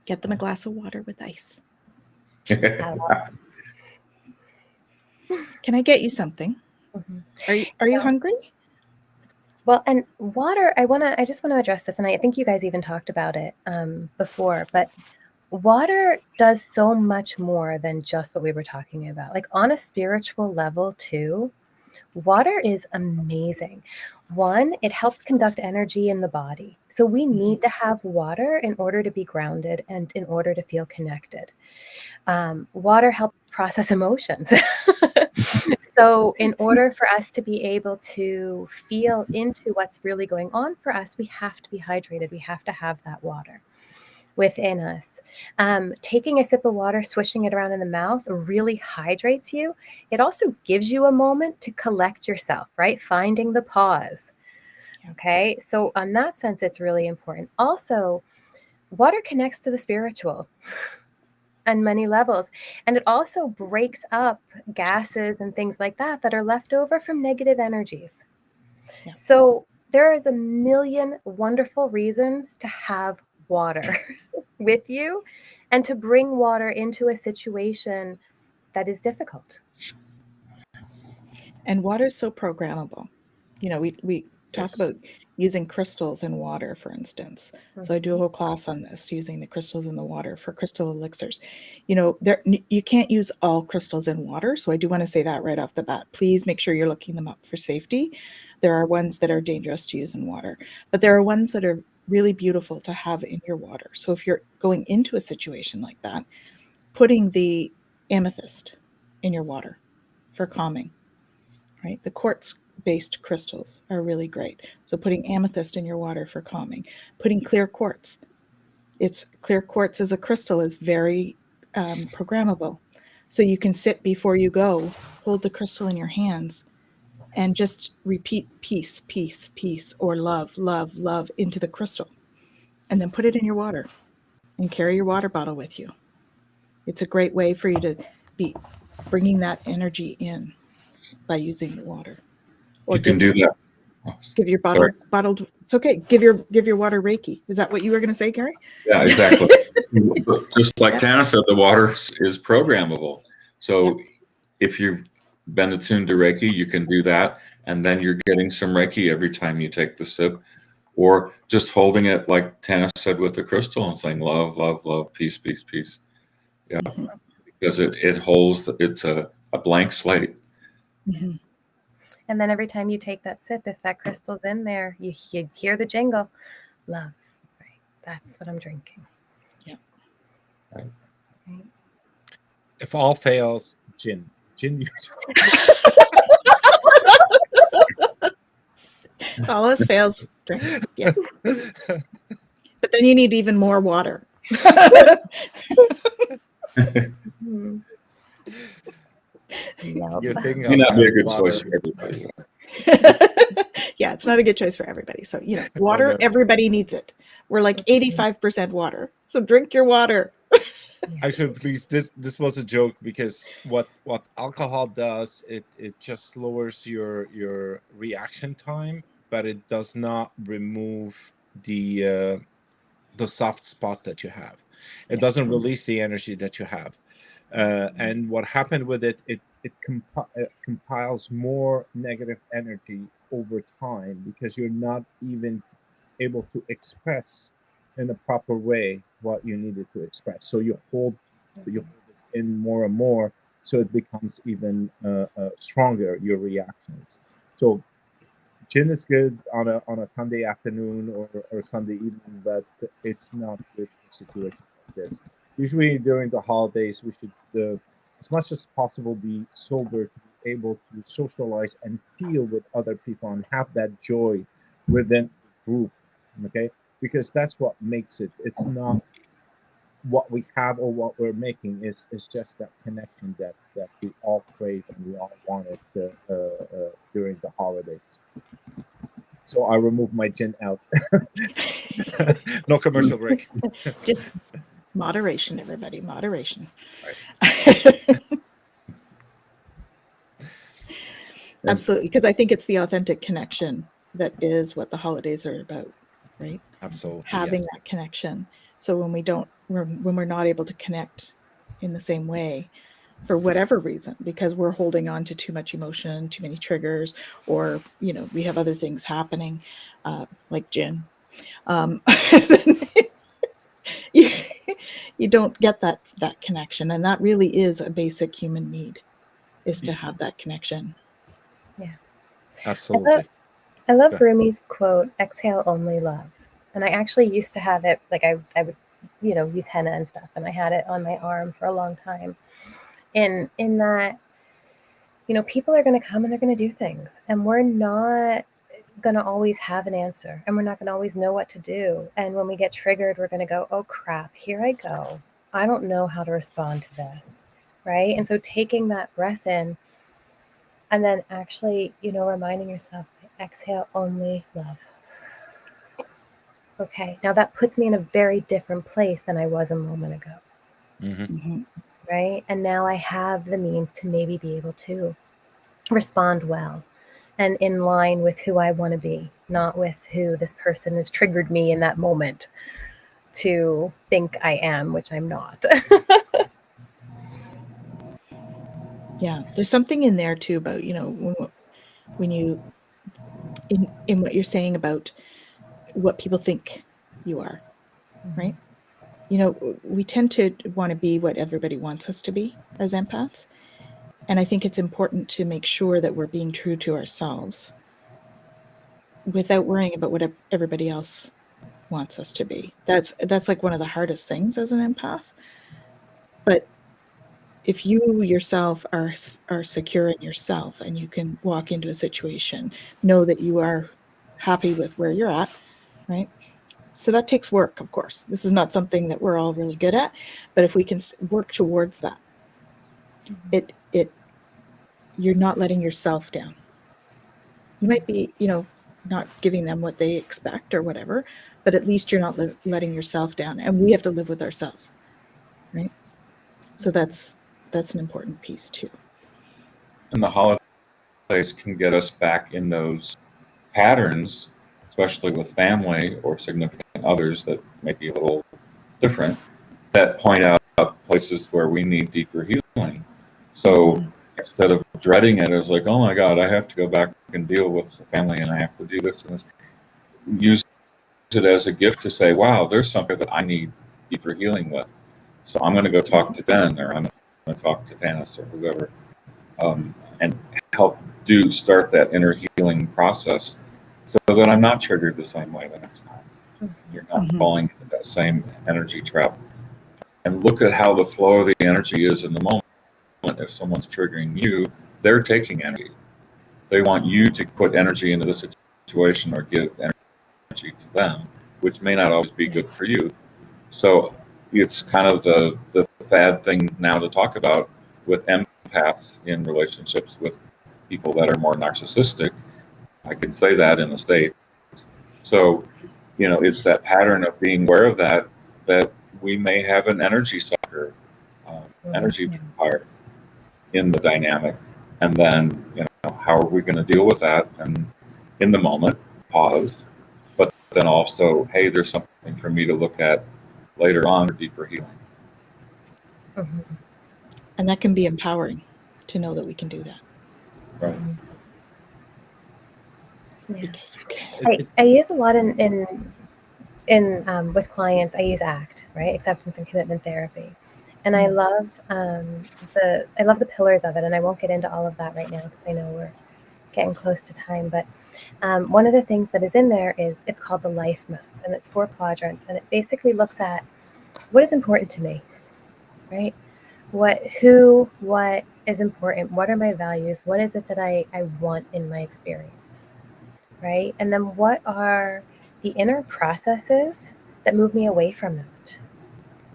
Get them a glass of water with ice. Can I get you something? Mhm. Are you hungry? Well, and water, I just want to address this, and I think you guys even talked about it before, but water does so much more than just what we were talking about. Like on a spiritual level too, water is amazing. One, it helps conduct energy in the body. So we need to have water in order to be grounded and in order to feel connected. Water helps process emotions. So in order for us to be able to feel into what's really going on for us, we have to be hydrated. We have to have that water within us. Taking a sip of water, swishing it around in the mouth really hydrates you. It also gives you a moment to collect yourself, right? Finding the pause. Okay. So on that sense, it's really important. Also, water connects to the spiritual on many levels. And it also breaks up gases and things like that are left over from negative energies. Yeah. So there is a million wonderful reasons to have water with you and to bring water into a situation that is difficult. And water is so programmable. We talk Yes. about using crystals in water, for instance. So I do a whole class on this, using the crystals in the water for crystal elixirs. You can't use all crystals in water. So I do want to say that right off the bat. Please make sure you're looking them up for safety. There are ones that are dangerous to use in water, but there are ones that are really beautiful to have in your water. So if you're going into a situation like that, putting the amethyst in your water for calming, right? The quartz-based crystals are really great. So putting amethyst in your water for calming, putting clear quartz. Clear quartz as a crystal is very programmable. So you can sit before you go, hold the crystal in your hands, and just repeat peace, peace, peace, or love, love, love into the crystal. And then put it in your water and carry your water bottle with you. It's a great way for you to be bringing that energy in by using the water. Or You can do that. give your bottled. It's okay. Give your water Reiki. Is that what you were going to say, Gary? Yeah, exactly. Just like Tana said, the water is programmable. So if you've been attuned to Reiki, you can do that. And then you're getting some Reiki every time you take the sip. Or just holding it, like Tana said, with the crystal and saying, love, love, love, peace, peace, peace. Yeah, because it holds, it's a blank slate. Mhm. And then every time you take that sip, if that crystal's in there, you hear the jingle, love, right? That's what I'm drinking. Yeah. Right. If all fails, gin. Gin. All else fails, drink. Yeah. But then you need even more water. Hmm. Yep. You're thinking May not be a good water. choice for everybody. Yeah, it's not a good choice for everybody. So, water, everybody needs it. We're like 85% water. So drink your water. Actually, please, this was a joke, because what alcohol does, it just lowers your reaction time, but it does not remove the soft spot that you have. It doesn't release the energy that you have. And what happened with it compiles more negative energy over time, because you're not even able to express in a proper way what you needed to express. So you hold it in more and more, so it becomes even stronger, your reactions. So gin is good on a Sunday afternoon or Sunday evening, but it's not good for situations like this. Usually during the holidays, we should, as much as possible, be sober to be able to socialize and feel with other people and have that joy within the group. Okay, because that's what makes it. It's not what we have or what we're making, is just that connection that we all crave and we all wanted during the holidays. So I remove my gin out. No commercial break. Just moderation, everybody, moderation. Absolutely, because I think it's the authentic connection that is what the holidays are about, right? Absolutely. Having yes. that connection. So when we're not able to connect in the same way, for whatever reason, because we're holding on to too much emotion, too many triggers, or we have other things happening, like gin, you don't get that connection, and that really is a basic human need, is to have that connection. Yeah. Absolutely. I love Okay. Rumi's quote, exhale only love. And I actually used to have it, like I would, use henna and stuff, and I had it on my arm for a long time. And in that, people are going to come and they're going to do things, and we're not going to always have an answer, and we're not going to always know what to do. And when we get triggered, we're going to go, oh crap, here I go. I don't know how to respond to this. Right. And so taking that breath in, and then actually, reminding yourself, exhale only love. Okay, now that puts me in a very different place than I was a moment ago. Mm-hmm. Right? And now I have the means to maybe be able to respond well and in line with who I want to be, not with who this person has triggered me in that moment to think I am, which I'm not. Yeah, there's something in there too about when you in what you're saying about what people think you are, right? We tend to want to be what everybody wants us to be as empaths, and I think it's important to make sure that we're being true to ourselves without worrying about what everybody else wants us to be. That's like one of the hardest things as an empath. But if you yourself are secure in yourself, and you can walk into a situation, know that you are happy with where you're at, right? So that takes work, of course. This is not something that we're all really good at, but if we can work towards that, you're not letting yourself down. You might be, not giving them what they expect or whatever, but at least you're not letting yourself down. And we have to live with ourselves, right? So that's an important piece too. And the holidays can get us back in those patterns, especially with family or significant others that may be a little different, that point out places where we need deeper healing. So instead of dreading it as like, oh my God, I have to go back and deal with the family and I have to do this and this, use it as a gift to say, wow, there's something that I need deeper healing with. So I'm going to go talk to Ben, or I'm going to talk to Dennis or whoever, and help start that inner healing process so that I'm not triggered the same way the next time. You're not falling into that same energy trap. And look at how the flow of the energy is in the moment. If someone's triggering you, they're taking energy. They want you to put energy into the situation or give energy to them, which may not always be good for you. So it's kind of the fad thing now to talk about with empaths in relationships with people that are more narcissistic. I can say that in the States. So, it's that pattern of being aware of that we may have an energy sucker, energy vampire in the dynamic. And then, how are we going to deal with that? And in the moment, pause, but then also, hey, there's something for me to look at later on for deeper healing. And that can be empowering to know that we can do that. Right. Yeah. Because you can. I use a lot in with clients. I use ACT, right? Acceptance and commitment therapy. And I love the pillars of it, and I won't get into all of that right now because I know we're getting close to time. But One of the things that is in there is it's called the life map, and it's 4 quadrants, and it basically looks at what is important to me, right? What is important? What are my values? What is it that I want in my experience, right? And then what are the inner processes that move me away from that,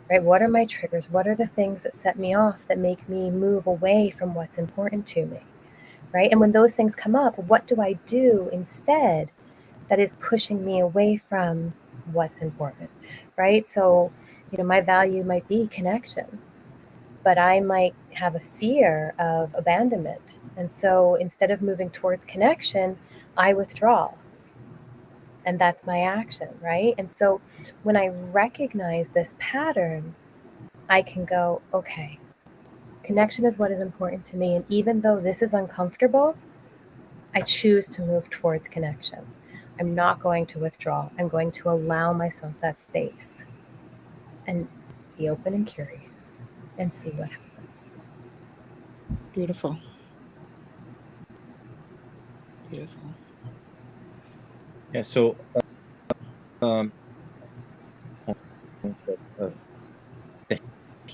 right? What are my triggers? What are the things that set me off, that make me move away from what's important to me, right? And when those things come up, what do I do instead that is pushing me away from what's important, right? So, my value might be connection, but I might have a fear of abandonment. And so instead of moving towards connection, I withdraw. And that's my action, right? And so when I recognize this pattern, I can go, okay, connection is what is important to me. And even though this is uncomfortable, I choose to move towards connection. I'm not going to withdraw. I'm going to allow myself that space and be open and curious and see what happens. Beautiful. Beautiful. Yeah. So,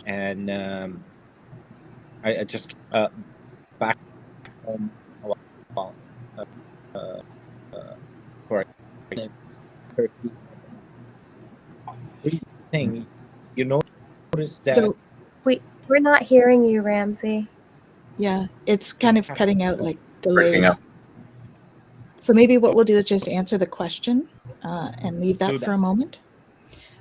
and I just back home a while for Turkey. Thing, you notice that So We're not hearing you, Ramsey. yeah, it's kind of cutting out, like Breaking delayed. up. So maybe what we'll do is just answer the question and leave that for a moment.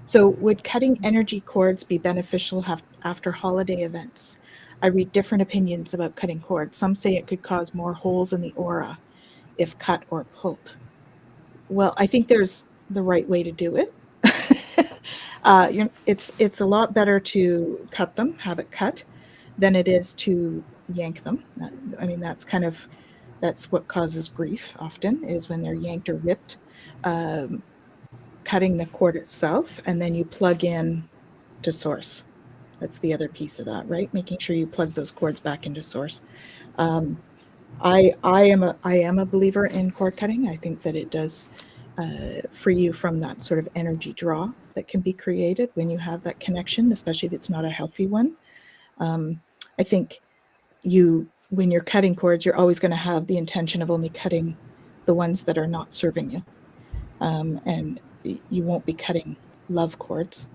So would cutting energy cords be beneficial after holiday events? I read different opinions about cutting cords. Some say it could cause more holes in the aura if cut or pulled. Well, I think there's the right way to do it. It's a lot better to cut them, have it cut, than it is to yank them. I mean, that's what causes grief often, is when they're yanked or ripped. Cutting the cord itself, and then you plug in to source. That's the other piece of that, right? Making sure you plug those cords back into source. I am a believer in cord cutting. I think that it does free you from that sort of energy draw that can be created when you have that connection, especially if it's not a healthy one. I think when you're cutting cords, you're always going to have the intention of only cutting the ones that are not serving you, and you won't be cutting love cords.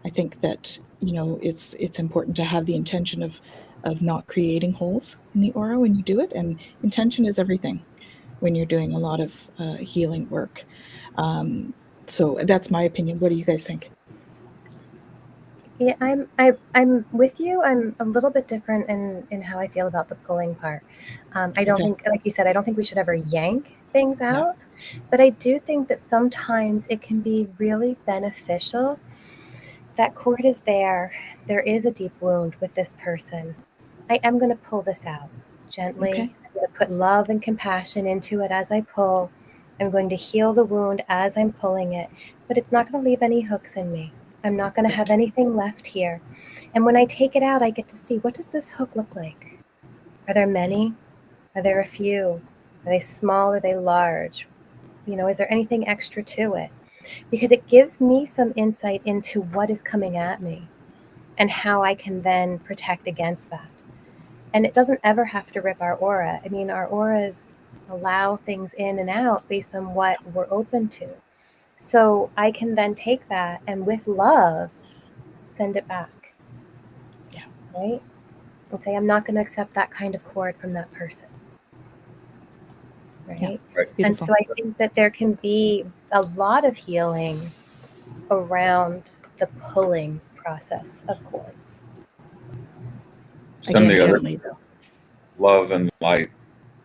I think that it's important to have the intention of not creating holes in the aura when you do it, and intention is everything when you're doing a lot of healing work. So that's my opinion. What do you guys think? Yeah, I'm with you. I'm a little bit different in how I feel about the pulling part. I don't think, like you said, I don't think we should ever yank things out, but I do think that sometimes it can be really beneficial. That cord is there. There is a deep wound with this person. I am going to pull this out gently. Okay. I'm going to put love and compassion into it as I pull. I'm going to heal the wound as I'm pulling it, but it's not going to leave any hooks in me. I'm not going to have anything left here. And when I take it out, I get to see, what does this hook look like? Are there many? Are there a few? Are they small? Are they large? Is there anything extra to it? Because it gives me some insight into what is coming at me and how I can then protect against that. And it doesn't ever have to rip our aura. I mean, our auras allow things in and out based on what we're open to. So I can then take that and with love, send it back. Yeah. Right? And say, I'm not going to accept that kind of cord from that person. Right? Yeah. Right. And so I think that there can be a lot of healing around the pulling process of cords. Send Again, the other gently, though. love and light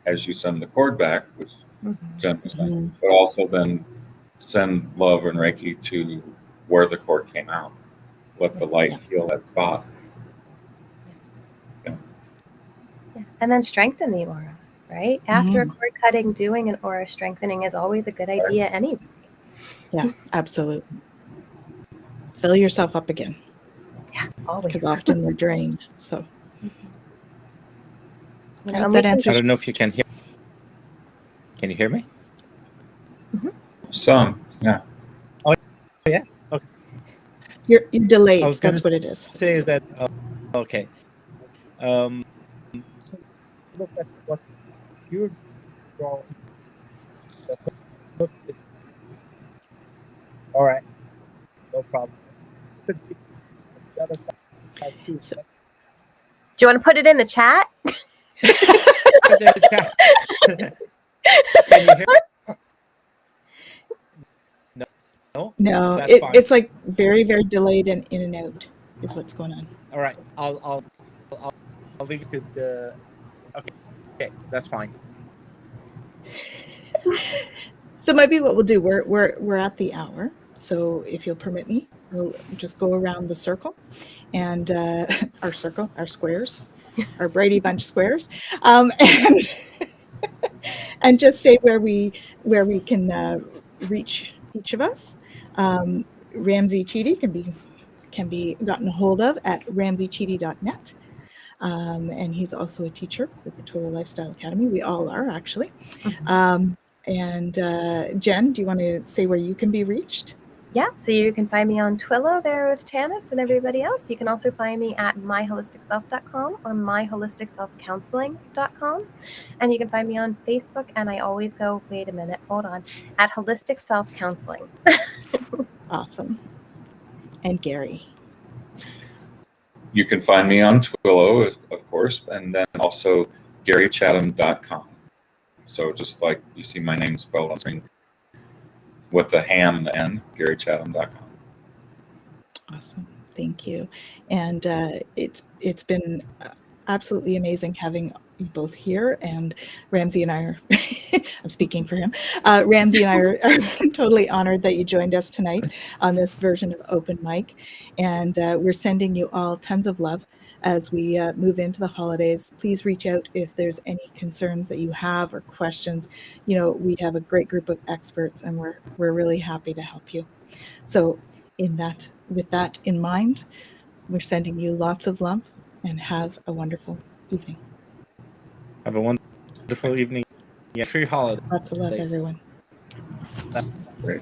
as you send the cord back, which Jen was saying, but also then send love and Reiki to where the cord came out. Let the light heal that spot. Yeah. And then strengthen the aura, right? After a cord cutting, doing an aura strengthening is always a good idea anyway. Yeah, absolutely. Fill yourself up again. Yeah, always. Because often we're drained. So I I hope that answers. I don't know if you can hear. Can you hear me? Some, yeah. Yes. Okay. You're I delayed. was gonna That's what it is. say is that okay. So look at what you're drawing. Look, all right, no problem. Could be the other side too. So- Do you want to put it in the chat? Put it in the chat. Can you hear? No. No, That's fine. it's like very, very delayed and in and out is what's going on. All right. I'll leave it to the. Okay. That's fine. So maybe what we'll do, we're at the hour. So if you'll permit me, we'll just go around the circle and our squares, our Brady Bunch squares, and and just say where we can reach each of us. Ramsey Cheedy can be gotten a hold of at ramseycheedy.net. And he's also a teacher with the Twillow Lifestyle Academy. We all are, actually. And Jen, do you want to say where you can be reached? Yeah, so you can find me on Twillow there with Tanis and everybody else. You can also find me at myholisticself.com or myholisticselfcounseling.com. And you can find me on Facebook, and I always go, wait a minute, hold on, at Holistic Self Counseling. Awesome. And Gary. You can find me on Twillow, of course, and then also garychatham.com. So just like you see my name spelled on screen with the ham and the N, garychatham.com. Awesome. Thank you. And it's been absolutely amazing having you both here. And Ramsey and I are, I'm speaking for him, Ramsey and I are totally honored that you joined us tonight on this version of Open Mic. And we're sending you all tons of love as we move into the holidays. Please reach out if there's any concerns that you have or questions. You know, we have a great group of experts, and we're really happy to help you. So with that in mind, we're sending you lots of love, and have a wonderful evening. Have a wonderful evening. Yeah, free holiday. Lots of love, Thanks. everyone. Great.